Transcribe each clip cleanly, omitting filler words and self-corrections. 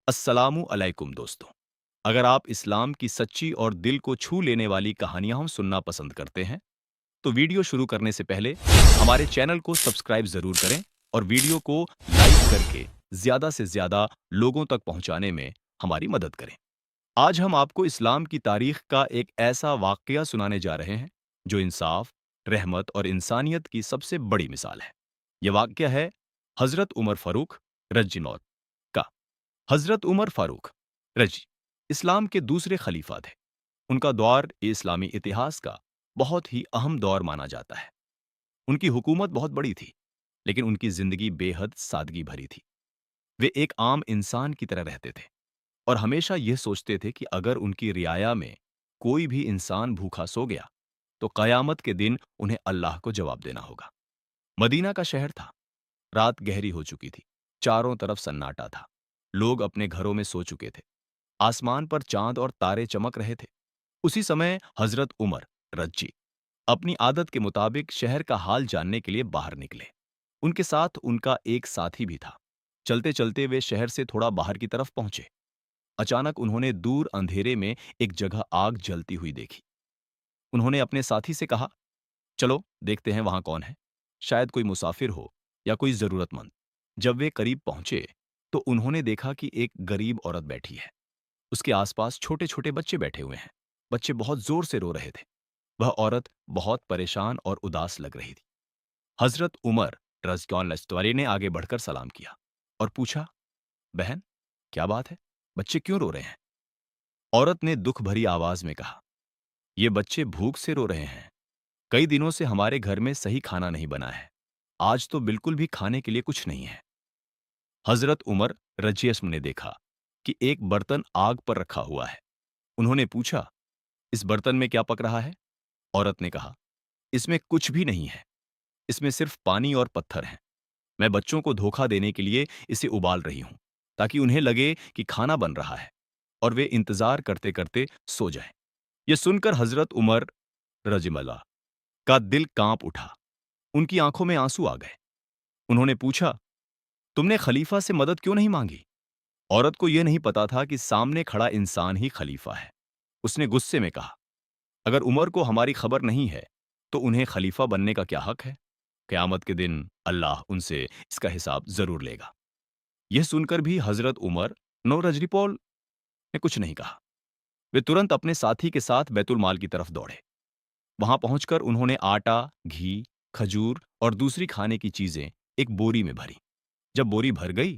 अस्सलामु अलैकुम दोस्तों। अगर आप इस्लाम की सच्ची और दिल को छू लेने वाली कहानियाँ सुनना पसंद करते हैं, तो वीडियो शुरू करने से पहले हमारे चैनल को सब्सक्राइब ज़रूर करें और वीडियो को लाइक करके ज़्यादा से ज़्यादा लोगों तक पहुँचाने में हमारी मदद करें। आज हम आपको इस्लाम की तारीख का एक ऐसा वाक़या सुनाने जा रहे हैं, जो इंसाफ, रहमत और इंसानियत की सबसे बड़ी मिसाल है। ये वाक़या है हज़रत उमर फ़ारूक रज़ियल्लाहु का। हज़रत उमर फ़ारूक रज़ी इस्लाम के दूसरे खलीफा थे। उनका दौर इस्लामी इतिहास का बहुत ही अहम दौर माना जाता है। उनकी हुकूमत बहुत बड़ी थी, लेकिन उनकी ज़िंदगी बेहद सादगी भरी थी। वे एक आम इंसान की तरह रहते थे और हमेशा यह सोचते थे कि अगर उनकी रियाया में कोई भी इंसान भूखा सो गया, तो क़यामत के दिन उन्हें अल्लाह को जवाब देना होगा। मदीना का शहर था। रात गहरी हो चुकी थी। चारों तरफ सन्नाटा था। लोग अपने घरों में सो चुके थे। आसमान पर चांद और तारे चमक रहे थे। उसी समय हजरत उमर रज्जी अपनी आदत के मुताबिक शहर का हाल जानने के लिए बाहर निकले। उनके साथ उनका एक साथी भी था। चलते चलते वे शहर से थोड़ा बाहर की तरफ पहुंचे। अचानक उन्होंने दूर अंधेरे में एक जगह आग जलती हुई देखी। उन्होंने अपने साथी से कहा, चलो देखते हैं वहां कौन है। शायद कोई मुसाफिर हो या कोई जरूरतमंद। जब वे करीब पहुंचे, तो उन्होंने देखा कि एक गरीब औरत बैठी है। उसके आसपास छोटे छोटे बच्चे बैठे हुए हैं। बच्चे बहुत जोर से रो रहे थे। वह औरत बहुत परेशान और उदास लग रही थी। हजरत उमर रज़ ने आगे बढ़कर सलाम किया और पूछा, बहन, क्या बात है? बच्चे क्यों रो रहे हैं? औरत ने दुख भरी आवाज में कहा, ये बच्चे भूख से रो रहे हैं। कई दिनों से हमारे घर में सही खाना नहीं बना है। आज तो बिल्कुल भी खाने के लिए कुछ नहीं है। हजरत उमर रजियस्म ने देखा कि एक बर्तन आग पर रखा हुआ है। उन्होंने पूछा, इस बर्तन में क्या पक रहा है? औरत ने कहा, इसमें कुछ भी नहीं है। इसमें सिर्फ पानी और पत्थर हैं। मैं बच्चों को धोखा देने के लिए इसे उबाल रही हूं, ताकि उन्हें लगे कि खाना बन रहा है और वे इंतजार करते करते सो जाएं। यह सुनकर हजरत उमर रजिमल्ला का दिल कांप उठा। उनकी आंखों में आंसू आ गए। उन्होंने पूछा, तुमने खलीफा से मदद क्यों नहीं मांगी? औरत को यह नहीं पता था कि सामने खड़ा इंसान ही खलीफा है। उसने गुस्से में कहा, अगर उमर को हमारी खबर नहीं है, तो उन्हें खलीफा बनने का क्या हक है? क़यामत के दिन अल्लाह उनसे इसका हिसाब जरूर लेगा। यह सुनकर भी हजरत उमर नो रजरीपोल ने कुछ नहीं कहा। वे तुरंत अपने साथी के साथ बैतुल माल की तरफ दौड़े। वहां पहुंचकर उन्होंने आटा, घी, खजूर और दूसरी खाने की चीजें एक बोरी में भरी। जब बोरी भर गई,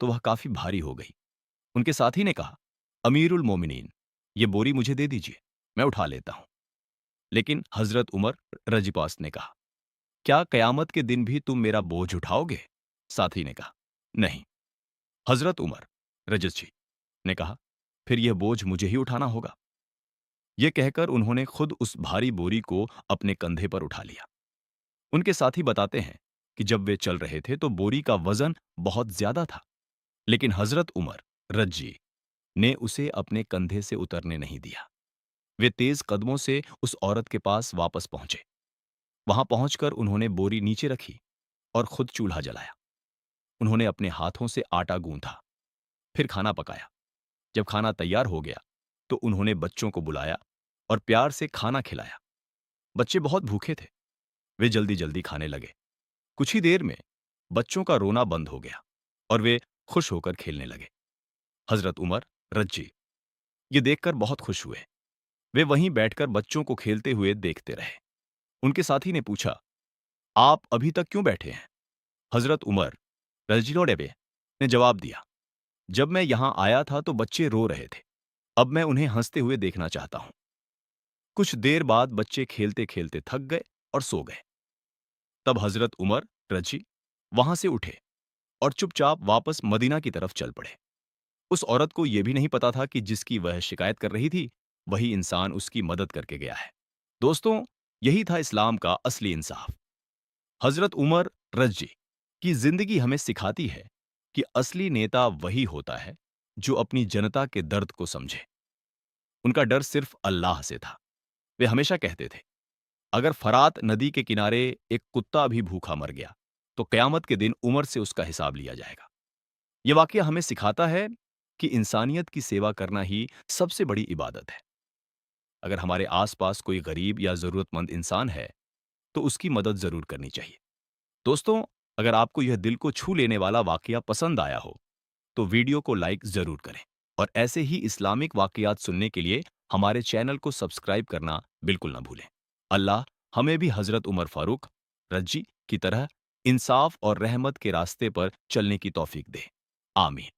तो वह काफी भारी हो गई। उनके साथी ने कहा, अमीरुल मोमिनीन, ये बोरी मुझे दे दीजिए, मैं उठा लेता हूं। लेकिन हजरत उमर रजीपास ने कहा, क्या कयामत के दिन भी तुम मेरा बोझ उठाओगे? साथी ने कहा, नहीं। हजरत उमर रजत ने कहा, फिर यह बोझ मुझे ही उठाना होगा। यह कहकर उन्होंने खुद उस भारी बोरी को अपने कंधे पर उठा लिया। उनके साथी बताते हैं कि जब वे चल रहे थे तो बोरी का वजन बहुत ज्यादा था, लेकिन हजरत उमर रज्जी ने उसे अपने कंधे से उतरने नहीं दिया। वे तेज कदमों से उस औरत के पास वापस पहुंचे। वहां पहुंचकर उन्होंने बोरी नीचे रखी और खुद चूल्हा जलाया। उन्होंने अपने हाथों से आटा गूंथा, फिर खाना पकाया। जब खाना तैयार हो गया, तो उन्होंने बच्चों को बुलाया और प्यार से खाना खिलाया। बच्चे बहुत भूखे थे। वे जल्दी जल्दी खाने लगे। कुछ ही देर में बच्चों का रोना बंद हो गया और वे खुश होकर खेलने लगे। हजरत उमर रज्जी ये देखकर बहुत खुश हुए। वे वहीं बैठकर बच्चों को खेलते हुए देखते रहे। उनके साथी ने पूछा, आप अभी तक क्यों बैठे हैं? हजरत उमर रजिलोडेबे ने जवाब दिया, जब मैं यहां आया था तो बच्चे रो रहे थे। अब मैं उन्हें हंसते हुए देखना चाहता हूं। कुछ देर बाद बच्चे खेलते खेलते थक गए और सो गए। तब हजरत उमर रजी वहां से उठे और चुपचाप वापस मदीना की तरफ चल पड़े। उस औरत को यह भी नहीं पता था कि जिसकी वह शिकायत कर रही थी, वही इंसान उसकी मदद करके गया है। दोस्तों, यही था इस्लाम का असली इंसाफ। हजरत उमर रज्जी की जिंदगी हमें सिखाती है कि असली नेता वही होता है जो अपनी जनता के दर्द को समझे। उनका डर सिर्फ अल्लाह से था। वे हमेशा कहते थे, अगर फरात नदी के किनारे एक कुत्ता भी भूखा मर गया, तो कयामत के दिन उमर से उसका हिसाब लिया जाएगा। यह वाकया हमें सिखाता है कि इंसानियत की सेवा करना ही सबसे बड़ी इबादत है। अगर हमारे आसपास कोई गरीब या ज़रूरतमंद इंसान है, तो उसकी मदद ज़रूर करनी चाहिए। दोस्तों, अगर आपको यह दिल को छू लेने वाला वाकया पसंद आया हो, तो वीडियो को लाइक ज़रूर करें और ऐसे ही इस्लामिक वाकयात सुनने के लिए हमारे चैनल को सब्सक्राइब करना बिल्कुल ना भूलें। अल्लाह हमें भी हज़रत उमर फारूक रज़ी की तरह इंसाफ और रहमत के रास्ते पर चलने की तौफीक दे। आमीन।